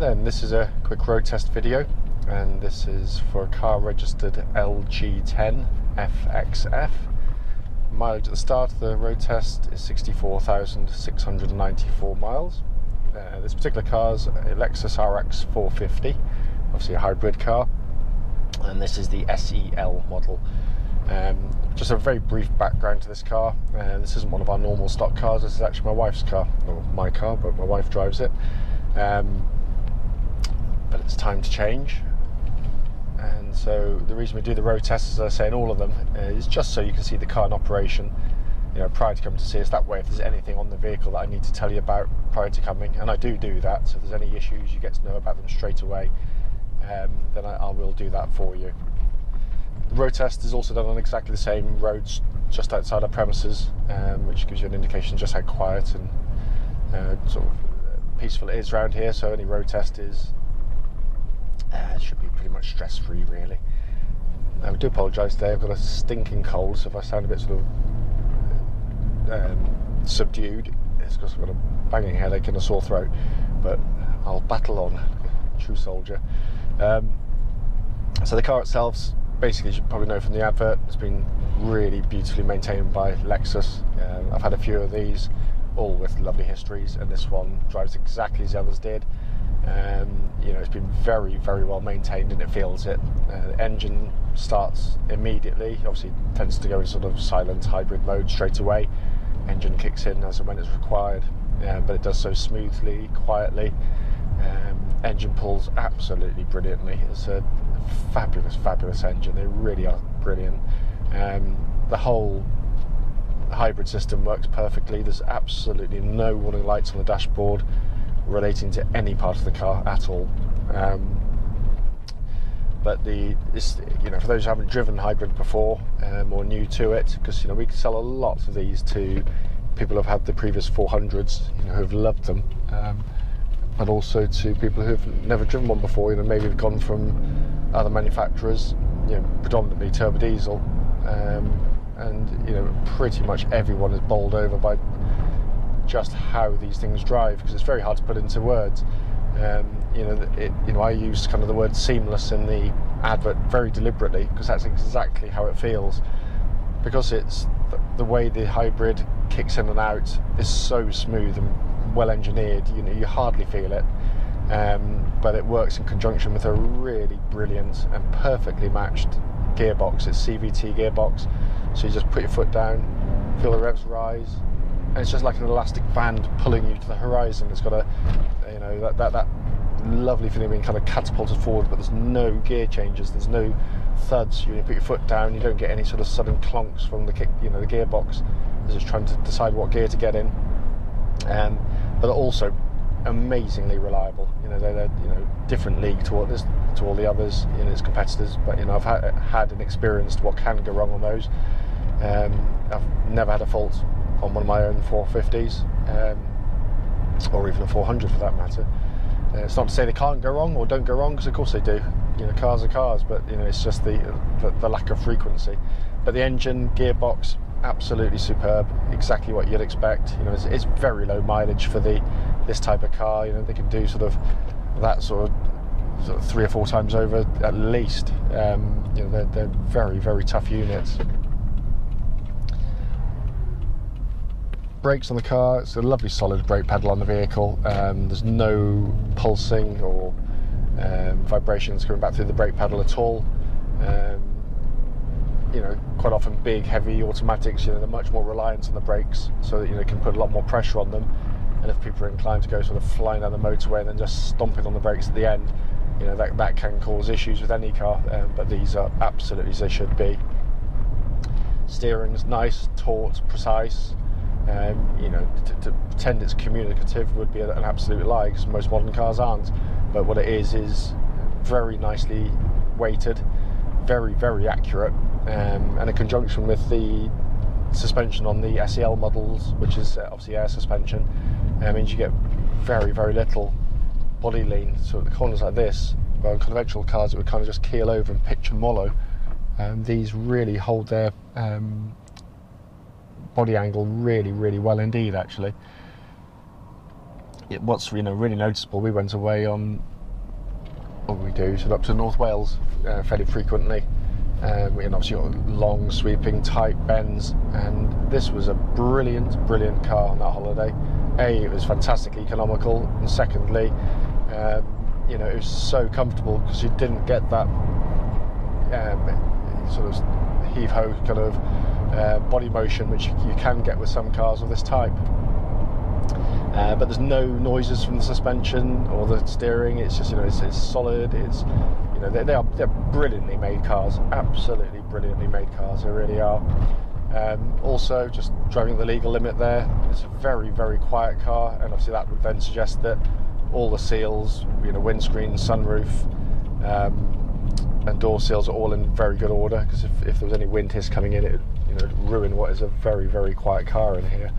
then, this is a quick road test video, and this is for a car registered LG10FXF. Mileage at the start of the road test is 64,694 miles. This particular car is a Lexus RX 450, obviously a hybrid car, and this is the SEL model. Just a very brief background to this car. This isn't one of our normal stock cars. This is actually my wife's car, or my car, but my wife drives it. But it's time to change, and so the reason we do the road tests, as I say, in all of them, is just so you can see the car in operation, you know, prior to coming to see us. That way, if there's anything on the vehicle that I need to tell you about prior to coming, and I do that, so if there's any issues, you get to know about them straight away, then I will do that for you. The road test is also done on exactly the same roads just outside our premises, which gives you an indication just how quiet and sort of peaceful it is around here. So any road test is should be pretty much stress-free, really. I do apologise today, I've got a stinking cold, so if I sound a bit sort of subdued, it's because I've got a banging headache and a sore throat, but I'll battle on, true soldier. So the car itself, basically, as you probably know from the advert, it's been really beautifully maintained by Lexus. I've had a few of these, all with lovely histories, and this one drives exactly as the others did. You know, it's been very, very well maintained, and it feels it. The engine starts immediately, obviously tends to go in sort of silent hybrid mode straight away. Engine kicks in as and when it's required, but it does so smoothly, quietly. Engine pulls absolutely brilliantly. It's a fabulous engine. They really are brilliant. The whole hybrid system works perfectly. There's absolutely no warning lights on the dashboard relating to any part of the car at all. But you know, for those who haven't driven hybrid before, or new to it, because you know, we sell a lot of these to people who've had the previous 400s, you know, who've loved them, but also to people who've never driven one before. You know, maybe have gone from other manufacturers, you know, predominantly turbo diesel, and you know, pretty much everyone is bowled over by just how these things drive, because it's very hard to put into words. You know, I use kind of the word seamless in the advert very deliberately, because that's exactly how it feels, because it's the way the hybrid kicks in and out is so smooth and well engineered. You know, you hardly feel it, but it works in conjunction with a really brilliant and perfectly matched gearbox. It's CVT gearbox, so you just put your foot down, feel the revs rise, and it's just like an elastic band pulling you to the horizon. It's got a, you know, that lovely feeling of being kind of catapulted forward, but there's no gear changes, there's no thuds. You put your foot down, you don't get any sort of sudden clonks from the kick, you know, the gearbox. It's just trying to decide what gear to get in. But also amazingly reliable. You know, they're you know, different league to all the others, you know, its competitors. But you know, I've had and experienced what can go wrong on those. I've never had a fault on one of my own 450s, or even a 400 for that matter. It's not to say they can't go wrong or don't go wrong, because of course they do. You know, cars are cars, but you know, it's just the lack of frequency. But the engine, gearbox, absolutely superb. Exactly what you'd expect. You know, it's very low mileage for this type of car. You know, they can do sort of that sort of 3 or 4 times over at least. You know, they're very, very tough units. Brakes on the car, it's a lovely solid brake pedal on the vehicle. There's no pulsing or vibrations coming back through the brake pedal at all. You know, quite often big heavy automatics, you know, they're much more reliant on the brakes, so that, you know, can put a lot more pressure on them, and if people are inclined to go sort of flying down the motorway and then just stomping on the brakes at the end, you know, that can cause issues with any car. But these are absolutely as they should be. Steering's nice, taut, precise. You know, to pretend it's communicative would be an absolute lie, because most modern cars aren't. But what it is very nicely weighted, very, very accurate, and in conjunction with the suspension on the SEL models, which is obviously air suspension, means you get very, very little body lean. So at the corners like this, well, conventional cars, it would kind of just keel over and pitch and wallow. These really hold their body angle really, really well indeed, actually. What's, you know, really noticeable, we went away on we do, so up to North Wales fairly frequently. And obviously got long sweeping tight bends, and this was a brilliant car on that holiday. It was fantastically economical, and secondly, it was so comfortable because you didn't get that sort of heave-ho kind of body motion which you can get with some cars of this type. But there's no noises from the suspension or the steering. It's just it's solid. It's they're brilliantly made cars, absolutely brilliantly made cars. They really are. Also, just driving the legal limit there. It's a very quiet car, and obviously that would then suggest that all the seals, windscreen, sunroof, and door seals are all in very good order, because if there was any wind hiss coming in, it would ruin what is a very quiet car in here.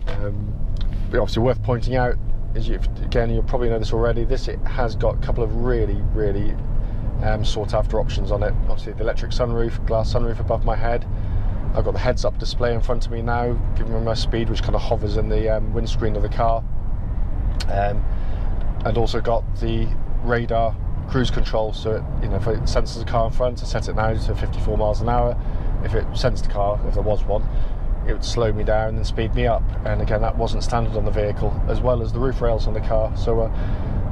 But obviously worth pointing out is, again, you'll probably know this already, it has got a couple of really sought after options on it. Obviously the electric sunroof, glass sunroof above my head. I've got the heads up display in front of me now, giving me my speed, which kind of hovers in the windscreen of the car. And also got the radar cruise control, so it, if it senses a car in front, I set it now to 54 miles an hour. If it sensed a car, if there was one, it would slow me down and speed me up. And again, that wasn't standard on the vehicle, as well as the roof rails on the car. So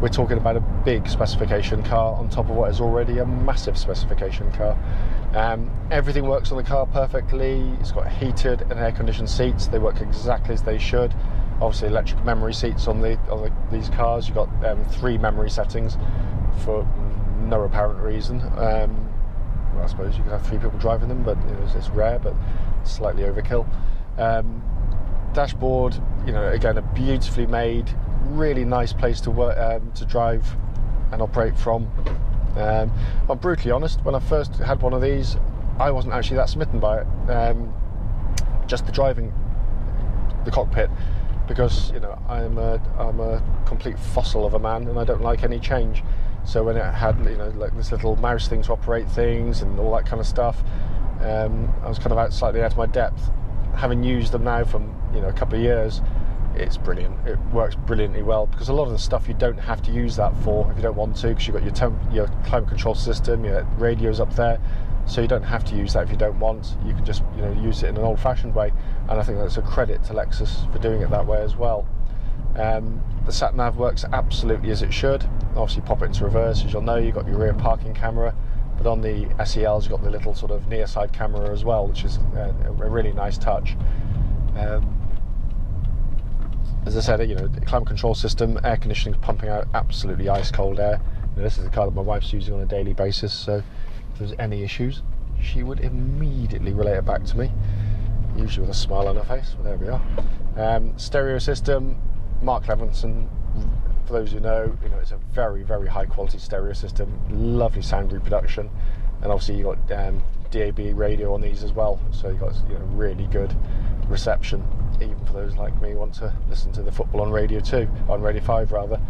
we're talking about a big specification car on top of what is already a massive specification car. Everything works on the car perfectly. It's got heated and air-conditioned seats. They work exactly as they should. Obviously electric memory seats on these cars. You've got 3 memory settings for no apparent reason. Well, I suppose you could have 3 people driving them, but it's rare, but slightly overkill. Dashboard, again, a beautifully made, really nice place to work, to drive and operate from. I'm brutally honest, when I first had one of these, I wasn't actually that smitten by it. Just the driving, the cockpit, because I'm a complete fossil of a man, and I don't like any change. So when it had like this little mouse thing to operate things and all that kind of stuff, I was kind of slightly out of my depth. Having used them now from a couple of years, it's brilliant. It works brilliantly well, because a lot of the stuff you don't have to use that for if you don't want to, because you've got your climate control system, your radio's up there, so you don't have to use that if you don't want. You can just use it in an old-fashioned way, and I think that's a credit to Lexus for doing it that way as well. The sat-nav works absolutely as it should. Obviously pop it into reverse, as you'll know. You've got your rear parking camera, but on the SELs you've got the little sort of near side camera as well, which is a really nice touch. As I said, the climate control system, air conditioning pumping out absolutely ice cold air. This is a car that my wife's using on a daily basis, so if there's any issues, she would immediately relay it back to me, usually with a smile on her face. Well, there we are. Stereo system, Mark Levinson. For those who know, it's a very high quality stereo system, lovely sound reproduction, and obviously you've got DAB radio on these as well, so you've got really good reception, even for those like me who want to listen to the football on Radio 2, on Radio 5 rather.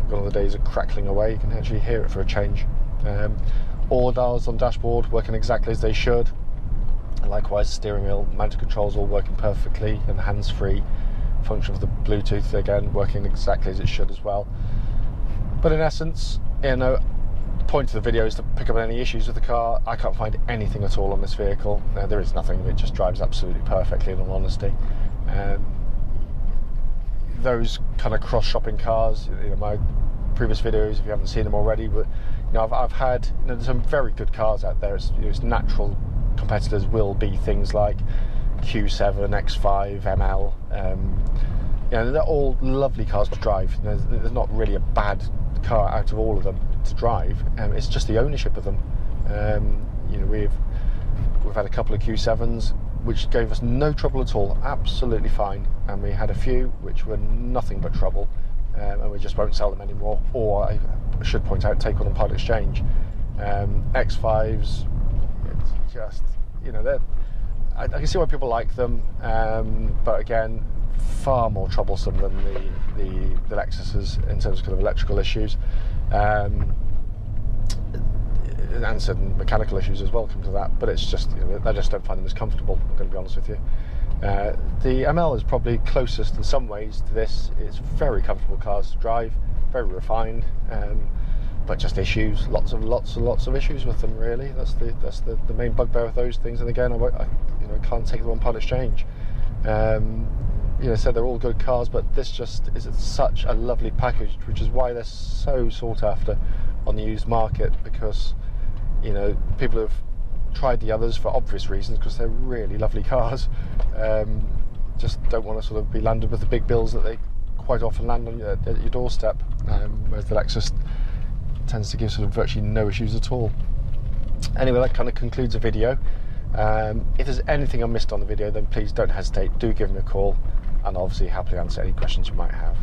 Gone are the days of crackling away, you can actually hear it for a change. All dials on dashboard working exactly as they should, and likewise steering wheel, mounted controls all working perfectly, and hands-free function for the Bluetooth, again working exactly as it should as well. But in essence, the point of the video is to pick up any issues with the car. I can't find anything at all on this vehicle. There is nothing. It just drives absolutely perfectly, in all honesty. Those kind of cross-shopping cars, my previous videos, if you haven't seen them already, but I've had there's some very good cars out there. It's natural competitors will be things like Q7, X5, ML. They're all lovely cars to drive. There's not really a bad car out of all of them to drive. It's just the ownership of them. We've had a couple of Q7s which gave us no trouble at all, absolutely fine, and we had a few which were nothing but trouble, and we just won't sell them anymore, or I should point out, take on part exchange. X5s, it's just I can see why people like them, but again, far more troublesome than the Lexuses in terms of kind of electrical issues, and certain mechanical issues as well come to that. But it's just I just don't find them as comfortable, I'm going to be honest with you. The ML is probably closest in some ways to this. It's very comfortable cars to drive, very refined, but just issues, lots and lots of issues with them. Really, that's the main bugbear with those things. And again, I can't take them on part exchange. So they're all good cars, but this just is such a lovely package, which is why they're so sought after on the used market, because people have tried the others for obvious reasons, because they're really lovely cars. Just don't want to sort of be landed with the big bills that they quite often land on at your doorstep, whereas the Lexus tends to give sort of virtually no issues at all. Anyway, that kind of concludes the video. If there's anything I missed on the video, then please don't hesitate, do give me a call, and I'll obviously happily answer any questions you might have.